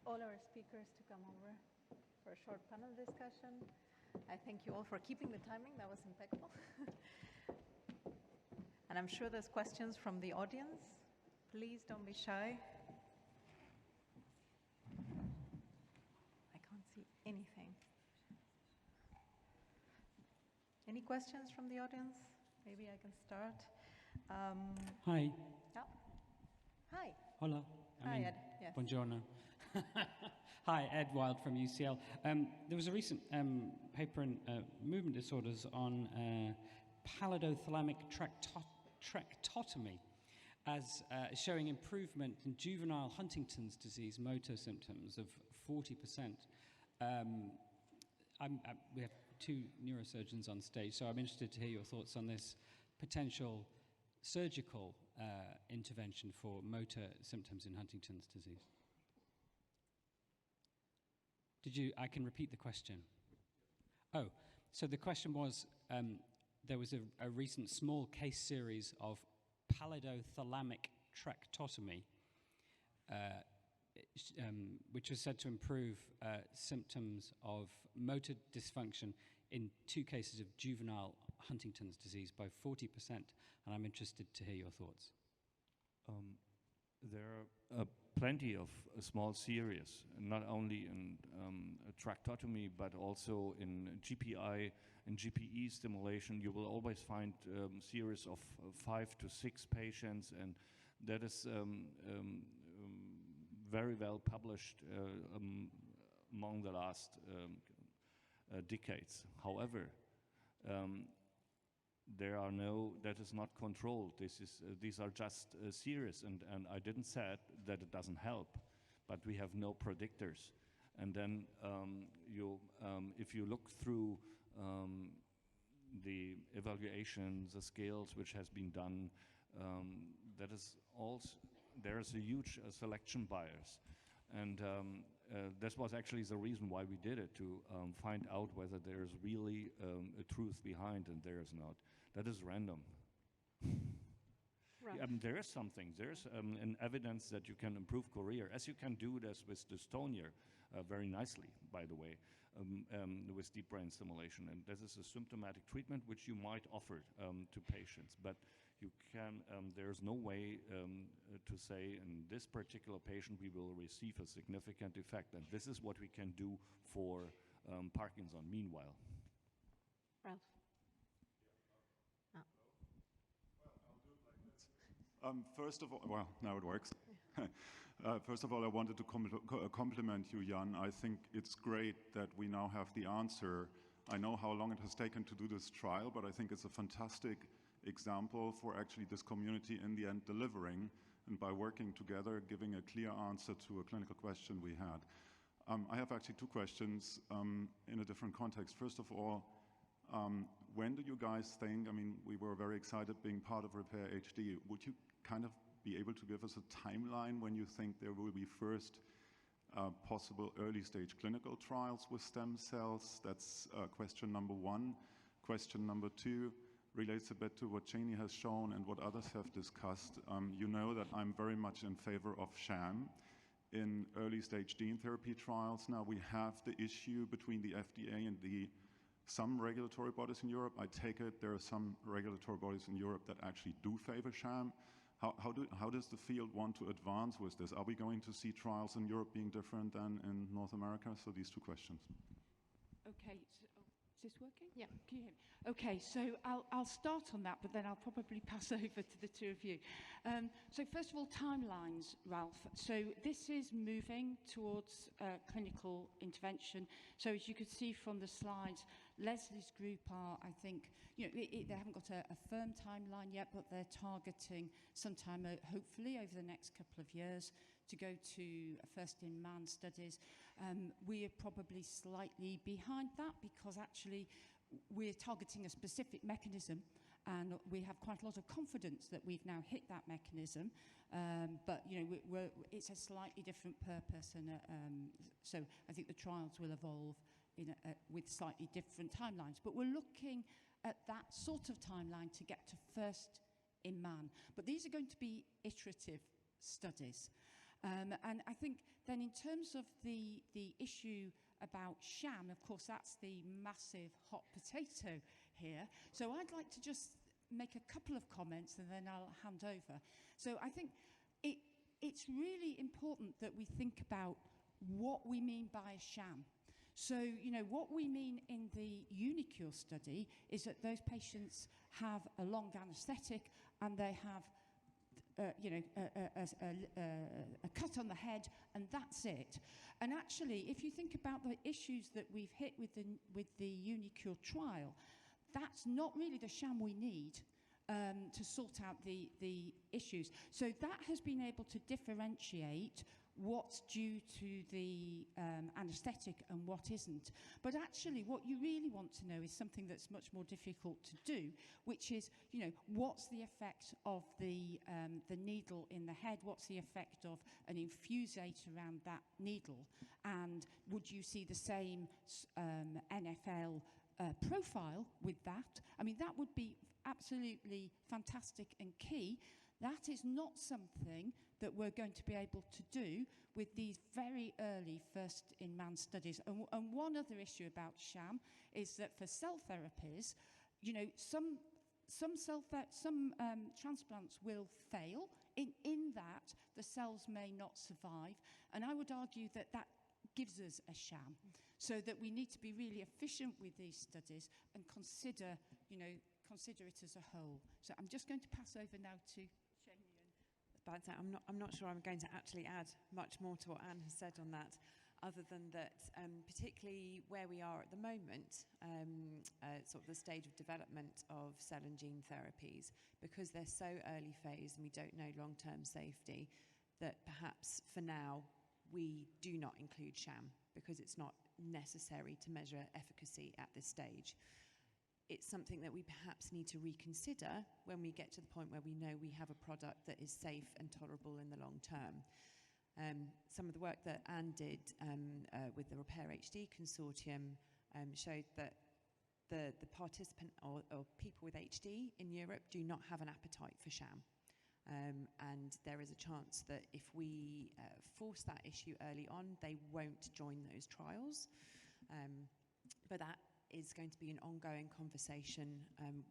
all our speakers to come over for a short panel discussion. I thank you all for keeping the timing. That was impeccable. And I'm sure there's questions from the audience. Please don't be shy. I can't see anything. Any questions from the audience? Maybe I can start. Hi. Yeah. Hi. Hola. Hi, Ed. Yes. Buongiorno. Hi, Ed Wild from UCL. There was a recent paper in movement disorders on pallido-thalamic tractotomy as showing improvement in juvenile Huntington's disease motor symptoms of 40%. We have two neurosurgeons on stage, so I'm interested to hear your thoughts on this potential surgical intervention for motor symptoms in Huntington's disease. I can repeat the question. Oh, so the question was, there was a recent small case series of pallido-thalamic tractotomy, which was said to improve symptoms of motor dysfunction in 2 cases of juvenile Huntington's disease by 40%, and I'm interested to hear your thoughts. There are plenty of small series, not only in tractotomy, but also in GPI and GPE stimulation. You will always find series of 5 to 6 patients, and that is very well published among the last decades. However, that is not controlled. These are just series, and I didn't say that it doesn't help, but we have no predictors. And then if you look through the evaluations, the scales which has been done, there is a huge selection bias. And this was actually the reason why we did it, to find out whether there's really a truth behind, and there is not. That is random. Right. There is something. There's an evidence that you can improve career, as you can do this with dystonia very nicely, by the way, with deep brain stimulation. And this is a symptomatic treatment which you might offer to patients. But you can, there's no way to say in this particular patient we will receive a significant effect. And this is what we can do for Parkinson meanwhile. Ralph. First of all, well, now it works. First of all, I wanted to compliment you, Jan. I think it's great that we now have the answer. I know how long it has taken to do this trial, but I think it's a fantastic example for actually this community in the end delivering, and by working together, giving a clear answer to a clinical question we had. I have actually 2 questions in a different context. First of all, when do you guys think, I mean, we were very excited being part of Repair HD. Would you kind of be able to give us a timeline when you think there will be first possible early stage clinical trials with stem cells? That's question number 1. Question number 2 relates a bit to what Cheney has shown and what others have discussed. You know that I'm very much in favor of sham in early stage gene therapy trials. Now we have the issue between the FDA and some regulatory bodies in Europe. I take it there are some regulatory bodies in Europe that actually do favor sham. How does the field want to advance with this? Are we going to see trials in Europe being different than in North America? So these 2 questions. Okay. Is this working? Yeah. Can you hear me? Okay, so I'll start on that, but then I'll probably pass over to the 2 of you. So first of all, timelines, Ralph. So this is moving towards clinical intervention. So as you could see from the slides, Leslie's group are, I think, they haven't got a firm timeline yet, but they're targeting sometime, hopefully, over the next couple of years to go to first-in-man studies. We are probably slightly behind that because actually we're targeting a specific mechanism, and we have quite a lot of confidence that we've now hit that mechanism. But it's a slightly different purpose, and so I think the trials will evolve with slightly different timelines. But we're looking at that sort of timeline to get to first in man. But these are going to be iterative studies. And I think Then in terms of the issue about sham, of course, that's the massive hot potato here. So I'd like to just make a couple of comments and then I'll hand over. So I think it's really important that we think about what we mean by a sham. So, you know, what we mean in the Unicure study is that those patients have a long anaesthetic and they have a cut on the head, and that's it. And actually, if you think about the issues that we've hit with the Unicure trial, that's not really the sham we need to sort out the issues. So that has been able to differentiate what's due to the anaesthetic and what isn't. But actually, what you really want to know is something that's much more difficult to do, which is, you know, what's the effect of the needle in the head? What's the effect of an infusate around that needle? And would you see the same NFL profile with that? I mean, that would be absolutely fantastic and key. That is not something that we're going to be able to do with these very early first-in-man studies. And one other issue about sham is that for cell therapies, you know, some transplants will fail in that the cells may not survive. And I would argue that that gives us a sham. So that we need to be really efficient with these studies and consider it as a whole. So I'm just going to pass over now to Cheney. But I'm not sure I'm going to actually add much more to what Anne has said on that, other than that, particularly where we are at the moment, sort of the stage of development of cell and gene therapies, because they're so early phase and we don't know long-term safety, that perhaps for now we do not include sham because it's not necessary to measure efficacy at this stage. It's something that we perhaps need to reconsider when we get to the point where we know we have a product that is safe and tolerable in the long term. Some of the work that Anne did with the Repair HD consortium showed that the participant or people with HD in Europe do not have an appetite for sham. And there is a chance that if we force that issue early on, they won't join those trials. But that is going to be an ongoing conversation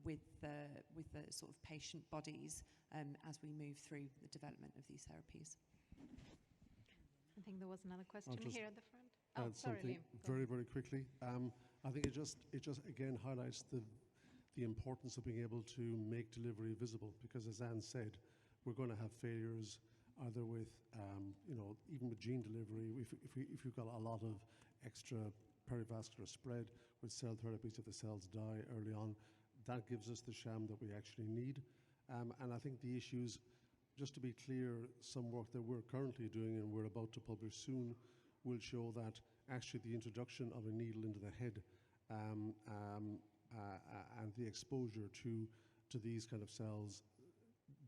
with the sort of patient bodies as we move through the development of these therapies. I think there was another question here at the front. Add something very, very quickly. I think it just again highlights the importance of being able to make delivery visible, because as Anne said, we're going to have failures either with, even with gene delivery. If you've got a lot of extra perivascular spread with cell therapies, if the cells die early on, that gives us the sham that we actually need. And I think the issues, just to be clear, some work that we're currently doing and we're about to publish soon will show that actually the introduction of a needle into the head and the exposure to these kind of cells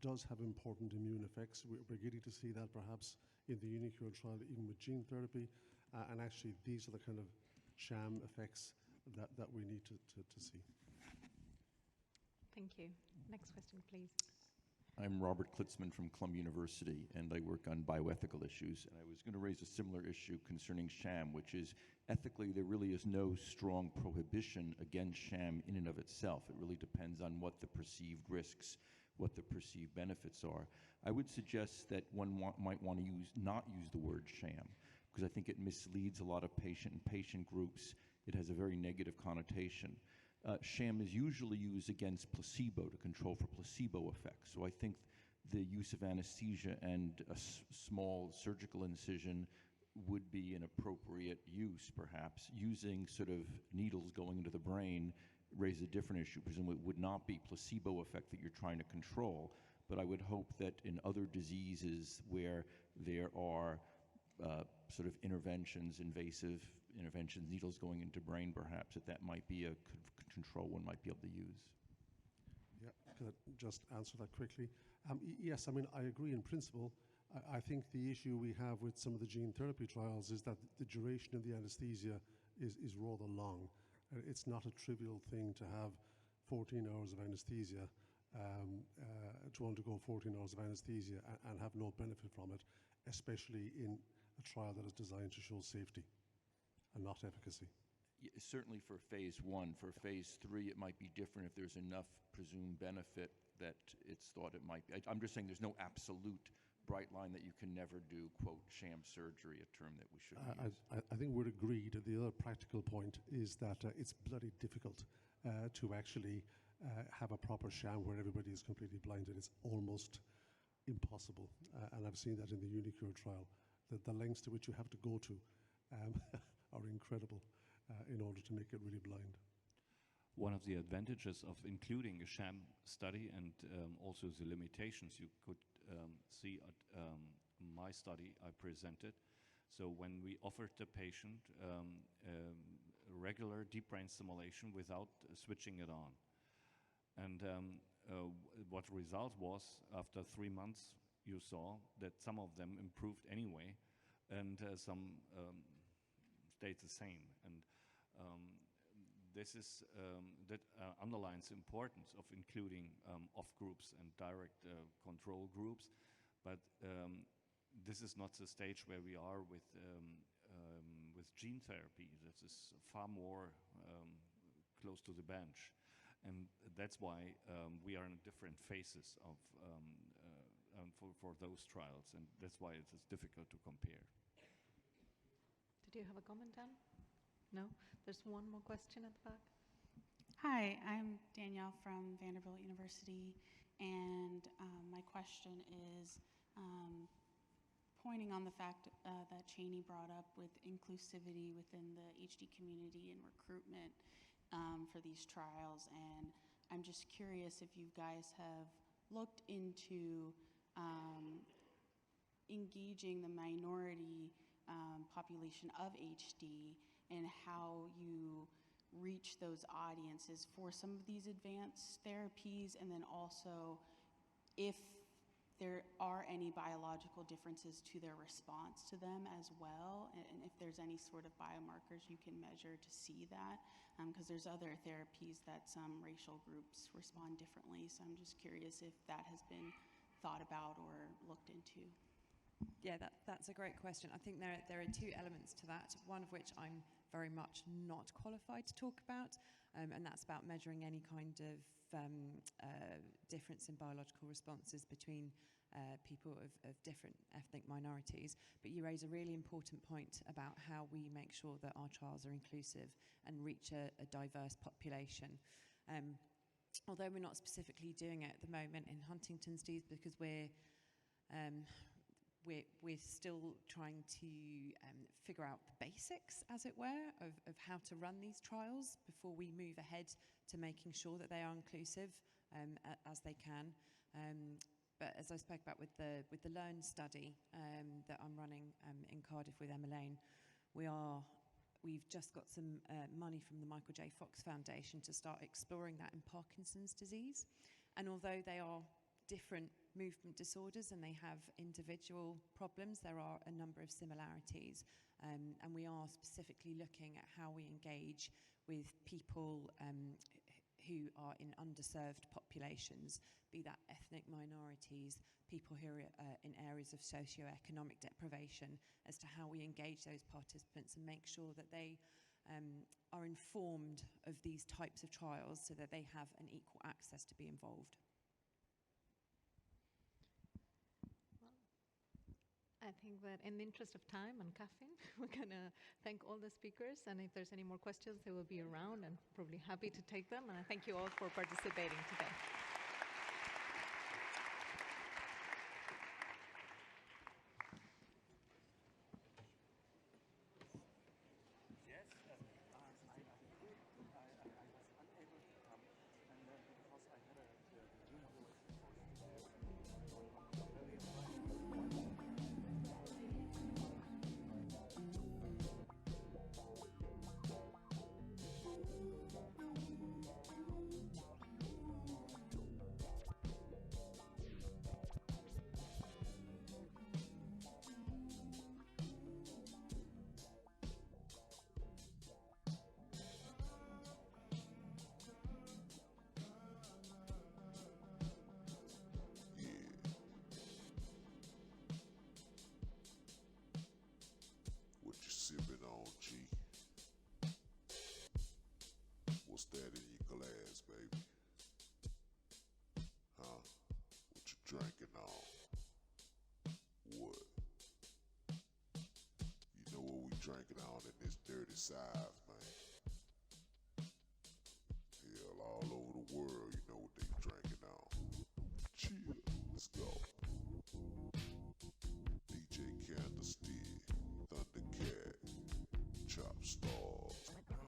does have important immune effects. We're beginning to see that perhaps in the Unicure trial, even with gene therapy, and actually these are the kind of sham effects that we need to see. Thank you. Next question, please. I'm Robert Klitzman from Columbia University, and I work on bioethical issues. And I was going to raise a similar issue concerning sham, which is ethically there really is no strong prohibition against sham in and of itself. It really depends on what the perceived risks, what the perceived benefits are. I would suggest that one might want to not use the word sham, because I think it misleads a lot of patient groups. It has a very negative connotation. Sham is usually used against placebo, to control for placebo effects. So I think the use of anesthesia and a small surgical incision would be an appropriate use, perhaps. Using sort of needles going into the brain raises a different issue. Presumably it would not be placebo effect that you're trying to control, but I would hope that in other diseases where there are sort of interventions, invasive interventions, needles going into brain perhaps, that might be a control one might be able to use. Yeah, can I just answer that quickly? Yes, I mean, I agree in principle. I think the issue we have with some of the gene therapy trials is that the duration of the anesthesia is rather long. It's not a trivial thing to have 14 hours of anesthesia, to undergo 14 hours of anesthesia and have no benefit from it, especially in a trial that is designed to show safety and not efficacy. Certainly for phase 1. For phase 3, it might be different if there's enough presumed benefit that it's thought it might be. I'm just saying there's no absolute bright line that you can never do, quote, sham surgery, a term that we shouldn't use. I think we're agreed. The other practical point is that it's bloody difficult to actually have a proper sham where everybody is completely blinded. It's almost impossible. And I've seen that in the Unicure trial. The lengths to which you have to go to are incredible in order to make it really blind. One of the advantages of including a sham study and also the limitations you could see at my study I presented. So when we offered the patient regular deep brain stimulation without switching it on. And what the result was, after 3 months, you saw that some of them improved anyway, and some stayed the same. And this is that underlines the importance of including off groups and direct control groups. But this is not the stage where we are with gene therapy. This is far more close to the bench. And that's why we are in different phases of for those trials, and that's why it is difficult to compare. Did you have a comment, Dan? No? There's one more question at the back. Hi, I'm Danielle from Vanderbilt University, and my question is pointing on the fact that Cheney brought up with inclusivity within the HD community and recruitment for these trials, and I'm just curious if you guys have looked into engaging the minority population of HD and how you reach those audiences for some of these advanced therapies, and then also if there are any biological differences to their response to them as well, and if there's any sort of biomarkers you can measure to see that, because there's other therapies that some racial groups respond differently, so I'm just curious if that has been thought about or looked into. Yeah, that's a great question. I think there are two elements to that, one of which I'm very much not qualified to talk about, and that's about measuring any kind of difference in biological responses between people of different ethnic minorities. But you raise a really important point about how we make sure that our trials are inclusive and reach a diverse population. Although we're not specifically doing it at the moment in Huntington's disease, because we're still trying to figure out the basics, as it were, of how to run these trials before we move ahead to making sure that they are inclusive as they can. But as I spoke about with the Learn study that I'm running in Cardiff with Emma Lane, we've just got some money from the Michael J. Fox Foundation to start exploring that in Parkinson's disease. And although they are different movement disorders and they have individual problems, there are a number of similarities. And we are specifically looking at how we engage with people who are in underserved populations, be that ethnic minorities, people who are in areas of socioeconomic deprivation, as to how we engage those participants and make sure that they are informed of these types of trials so that they have an equal access to be involved. I think that in the interest of time and caffeine, we're going to thank all the speakers, and if there's any more questions, they will be around and probably happy to take them, and I thank you all for participating today. drinking on in this dirty South.